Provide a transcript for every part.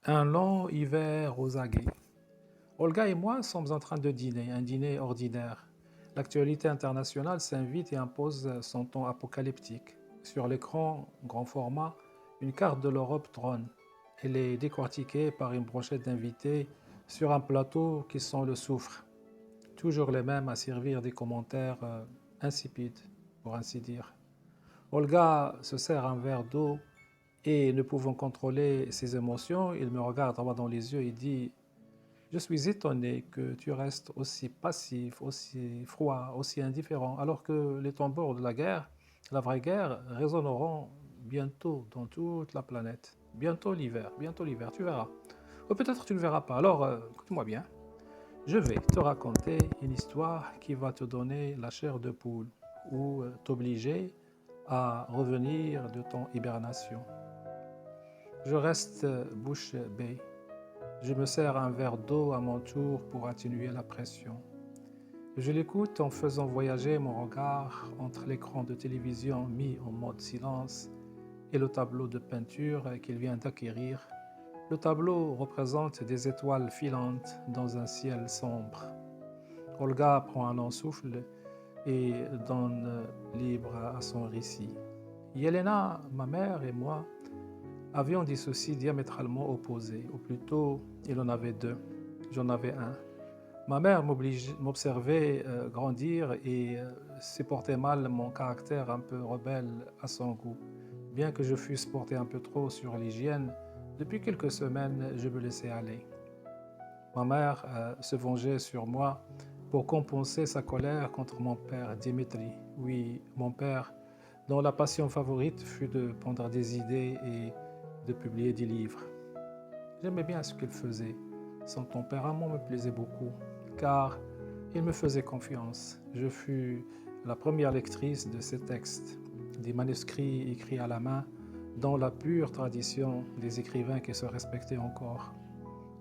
Un long hiver aux aguets. Olga et moi sommes en train de dîner, un dîner ordinaire. L'actualité internationale s'invite et impose son ton apocalyptique. Sur l'écran, grand format, une carte de l'Europe trône. Elle est décortiquée par une brochette d'invités sur un plateau qui sent le soufre. Toujours les mêmes à servir des commentaires insipides, pour ainsi dire. Olga se sert un verre d'eau et, ne pouvant contrôler ses émotions, il me regarde droit dans les yeux et dit: je suis étonné que tu restes aussi passif, aussi froid, aussi indifférent, alors que les tambours de la guerre, la vraie guerre, résonneront bientôt dans toute la planète. Bientôt l'hiver, tu verras. Ou peut-être tu ne verras pas. Alors, écoute-moi bien. Je vais te raconter une histoire qui va te donner la chair de poule ou t'obliger à revenir de ton hibernation. Je reste bouche bée. Je me sers un verre d'eau à mon tour pour atténuer la pression. Je l'écoute en faisant voyager mon regard entre l'écran de télévision mis en mode silence et le tableau de peinture qu'il vient d'acquérir. Le tableau représente des étoiles filantes dans un ciel sombre. Olga prend un long souffle et donne libre à son récit. Yelena, ma mère et moi avions des soucis diamétralement opposés, ou plutôt il en avait deux. J'en avais un. Ma mère m'observait grandir et supportait mal mon caractère un peu rebelle à son goût. Bien que je fusse porté un peu trop sur l'hygiène, depuis quelques semaines, je me laissais aller. Ma mère se vengeait sur moi pour compenser sa colère contre mon père, Dimitri. Oui, mon père, dont la passion favorite fut de pondre des idées et de publier des livres. J'aimais bien ce qu'il faisait. Son tempérament me plaisait beaucoup, car il me faisait confiance. Je fus la première lectrice de ses textes, des manuscrits écrits à la main, dans la pure tradition des écrivains qui se respectaient encore.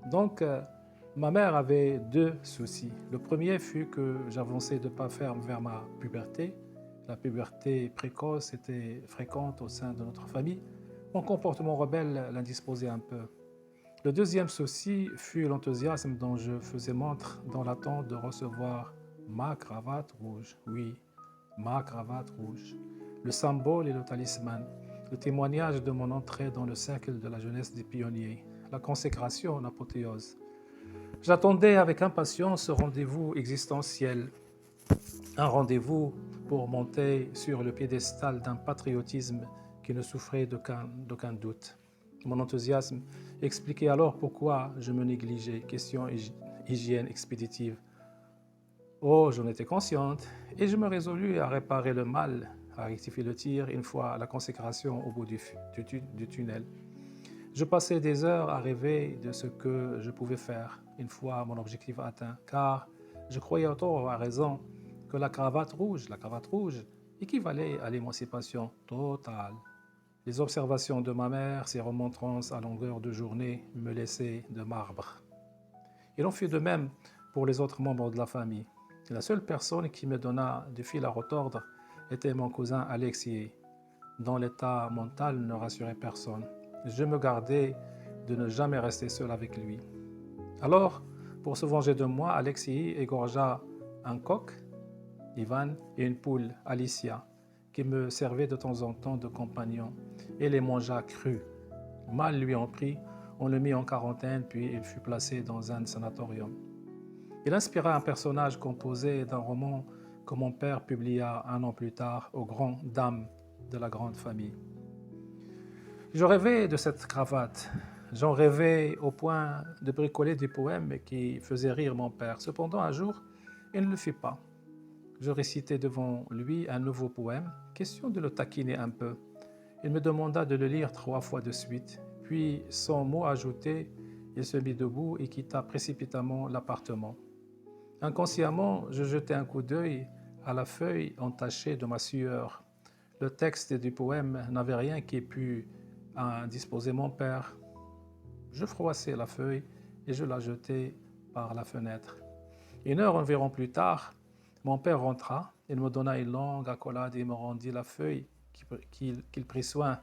Donc, ma mère avait deux soucis. Le premier fut que j'avançais de pas ferme vers ma puberté. La puberté précoce était fréquente au sein de notre famille. Mon comportement rebelle l'indisposait un peu. Le deuxième souci fut l'enthousiasme dont je faisais montre dans l'attente de recevoir ma cravate rouge. Oui, ma cravate rouge. Le symbole et le talisman. Le témoignage de mon entrée dans le cercle de la jeunesse des pionniers. La consécration en apothéose. J'attendais avec impatience ce rendez-vous existentiel. Un rendez-vous pour monter sur le piédestal d'un patriotisme qui ne souffrait d'aucun doute. Mon enthousiasme expliquait alors pourquoi je me négligeais. Question hygiène expéditive. Oh, j'en étais consciente et je me résolus à réparer le mal, à rectifier le tir une fois la consécration au bout du tunnel. Je passais des heures à rêver de ce que je pouvais faire une fois mon objectif atteint, car je croyais à tort ou à raison que la cravate rouge, équivalait à l'émancipation totale. Les observations de ma mère, ses remontrances à longueur de journée, me laissaient de marbre. Il en fut de même pour les autres membres de la famille. La seule personne qui me donna du fil à retordre était mon cousin Alexis, dont l'état mental ne rassurait personne. Je me gardais de ne jamais rester seul avec lui. Alors, pour se venger de moi, Alexis égorgea un coq, Ivan, et une poule, Alicia, qui me servaient de temps en temps de compagnon, et les mangea crus. Mal lui en prit, on le mit en quarantaine, puis il fut placé dans un sanatorium. Il inspira un personnage composé d'un roman que mon père publia un an plus tard aux grandes dames de la grande famille. Je rêvais de cette cravate. J'en rêvais au point de bricoler des poèmes qui faisaient rire mon père. Cependant, un jour, il ne le fit pas. Je récitais devant lui un nouveau poème, question de le taquiner un peu. Il me demanda de le lire 3 fois de suite, puis, sans mot ajouté, il se mit debout et quitta précipitamment l'appartement. Inconsciemment, je jetai un coup d'œil à la feuille entachée de ma sueur. Le texte du poème n'avait rien qui pût indisposer mon père. Je froissai la feuille et je la jetai par la fenêtre. 1 heure environ plus tard, mon père rentra. Il me donna une longue accolade et me rendit la feuille qu'il prit soin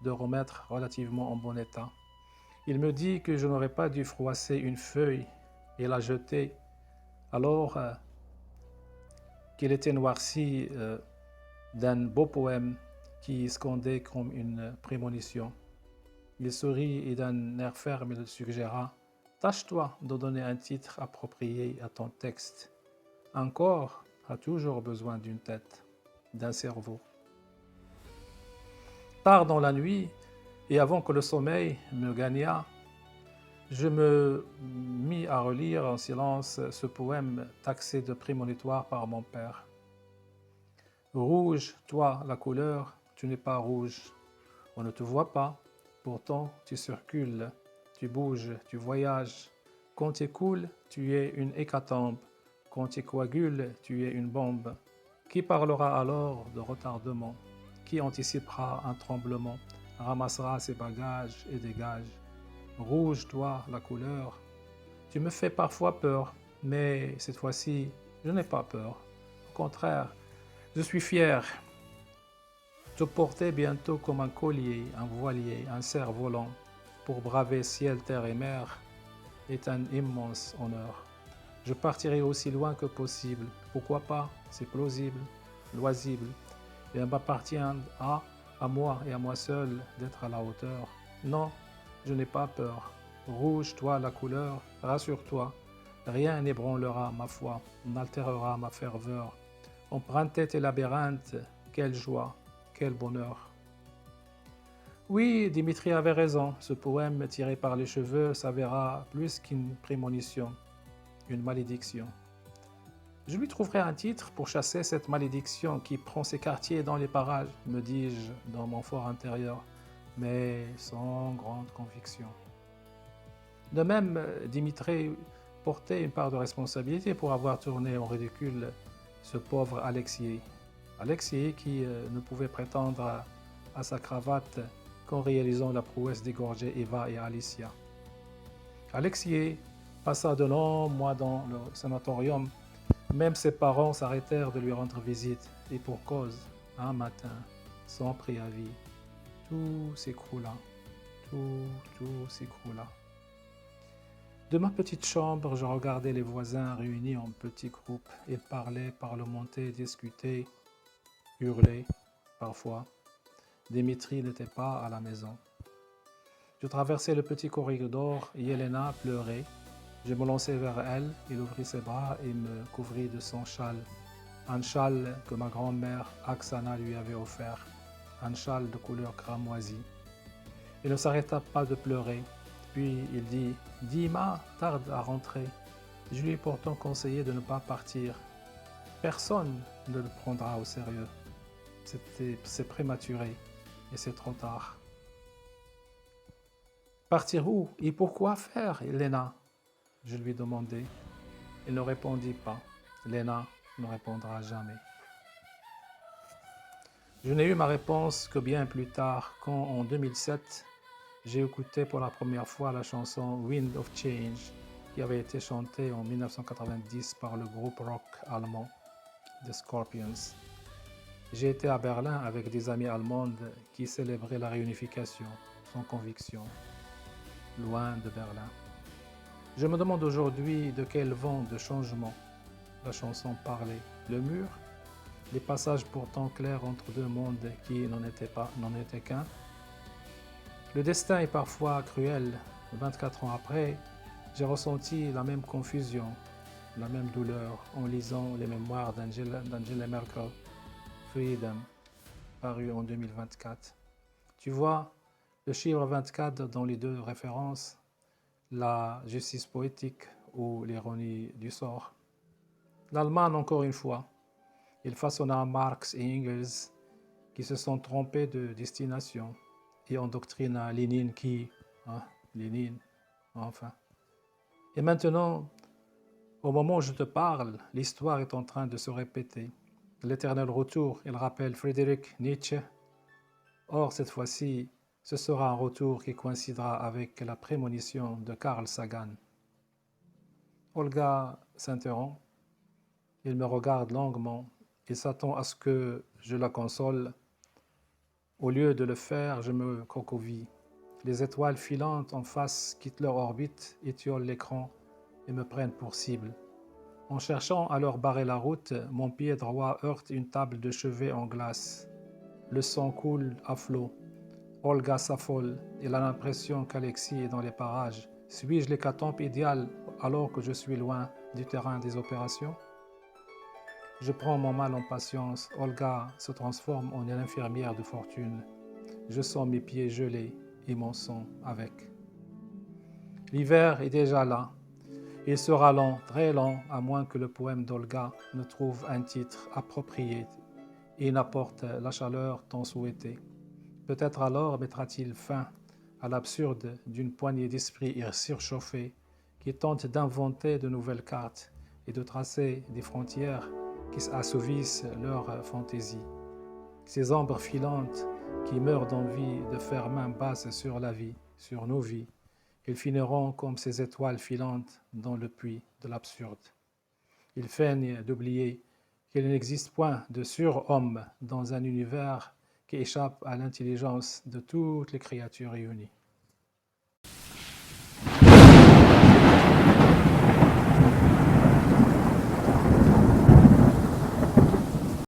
de remettre relativement en bon état. Il me dit que je n'aurais pas dû froisser une feuille et la jeter alors qu'il était noirci d'un beau poème qui scandait comme une prémonition. Il sourit et d'un air ferme il suggéra: Tâche-toi de donner un titre approprié à ton texte. Un corps a toujours besoin d'une tête, d'un cerveau. Tard dans la nuit, et avant que le sommeil me gagnât, je me mis à relire en silence ce poème taxé de prémonitoire par mon père. Rouge, toi, la couleur, tu n'es pas rouge. On ne te voit pas, pourtant tu circules, tu bouges, tu voyages. Quand tu coules, tu es une hécatombe. Quand tu coagules, tu es une bombe. Qui parlera alors de retardement? Qui anticipera un tremblement, ramassera ses bagages et dégage? Rouge, toi, la couleur. Tu me fais parfois peur, mais cette fois-ci, je n'ai pas peur. Au contraire, je suis fier. Te porter bientôt comme un collier, un voilier, un cerf-volant, pour braver ciel, terre et mer, est un immense honneur. Je partirai aussi loin que possible. Pourquoi pas? C'est plausible, loisible. Il m'appartient à moi et à moi seul d'être à la hauteur. Non, je n'ai pas peur. Rouge, toi, la couleur, rassure-toi. Rien n'ébranlera ma foi, n'altérera ma ferveur. Emprunter tes labyrinthes, quelle joie, quel bonheur. Oui, Dimitri avait raison. Ce poème tiré par les cheveux s'avéra plus qu'une prémonition, une malédiction. Je lui trouverai un titre pour chasser cette malédiction qui prend ses quartiers dans les parages, me dis-je dans mon fort intérieur, mais sans grande conviction. De même, Dimitri portait une part de responsabilité pour avoir tourné en ridicule ce pauvre Alexis. Alexis qui ne pouvait prétendre à sa cravate qu'en réalisant la prouesse d'égorger Eva et Alicia. Alexis passa de longs mois dans le sanatorium. Même ses parents s'arrêtèrent de lui rendre visite, et pour cause, un matin, sans préavis, tout s'écroula, tout s'écroula. De ma petite chambre, je regardais les voisins réunis en petits groupes. Ils parlaient, parlementaient, discutaient, hurlaient, parfois. Dimitri n'était pas à la maison. Je traversais le petit corridor et Elena pleurait. Je me lançai vers elle, il ouvrit ses bras et me couvrit de son châle. Un châle que ma grand-mère Aksana lui avait offert, un châle de couleur cramoisie. Il ne s'arrêta pas de pleurer, puis il dit « Dima tarde à rentrer ». Je lui ai pourtant conseillé de ne pas partir. Personne ne le prendra au sérieux. C'est prématuré et c'est trop tard. Partir où et pourquoi faire, Elena? Je lui demandai. Il ne répondit pas. Lena ne répondra jamais. Je n'ai eu ma réponse que bien plus tard, quand en 2007, j'ai écouté pour la première fois la chanson Wind of Change, qui avait été chantée en 1990 par le groupe rock allemand The Scorpions. J'ai été à Berlin avec des amies allemandes qui célébraient la réunification, sans conviction, loin de Berlin. Je me demande aujourd'hui de quel vent de changement la chanson parlait. Le mur, les passages pourtant clairs entre deux mondes qui n'en étaient qu'un. Le destin est parfois cruel. 24 ans après, j'ai ressenti la même confusion, la même douleur en lisant les mémoires d'Angela Merkel, Freedom, paru en 2024. Tu vois, le chiffre 24 dans les deux références, la justice poétique ou l'ironie du sort. L'Allemagne, encore une fois, il façonna Marx et Engels qui se sont trompés de destination et endoctrina Lénine Lénine, enfin. Et maintenant, au moment où je te parle, l'histoire est en train de se répéter. L'éternel retour, il rappelle Friedrich Nietzsche. Or, cette fois-ci, ce sera un retour qui coïncidera avec la prémonition de Carl Sagan. Olga s'interrompt. Il me regarde longuement. Il s'attend à ce que je la console. Au lieu de le faire, je me croqueville. Les étoiles filantes en face quittent leur orbite, étiolent l'écran et me prennent pour cible. En cherchant à leur barrer la route, mon pied droit heurte une table de chevet en glace. Le sang coule à flot. Olga s'affole. Elle a l'impression qu'Alexis est dans les parages. Suis-je l'hécatombe idéale alors que je suis loin du terrain des opérations? Je prends mon mal en patience. Olga se transforme en une infirmière de fortune. Je sens mes pieds gelés et mon sang avec. L'hiver est déjà là. Il sera long, très long, à moins que le poème d'Olga ne trouve un titre approprié et n'apporte la chaleur tant souhaitée. Peut-être alors mettra-t-il fin à l'absurde d'une poignée d'esprits surchauffés qui tentent d'inventer de nouvelles cartes et de tracer des frontières qui assouvissent leur fantaisie. Ces ombres filantes qui meurent d'envie de faire main basse sur la vie, sur nos vies, ils finiront comme ces étoiles filantes dans le puits de l'absurde. Ils feignent d'oublier qu'il n'existe point de surhomme dans un univers qui échappe à l'intelligence de toutes les créatures réunies.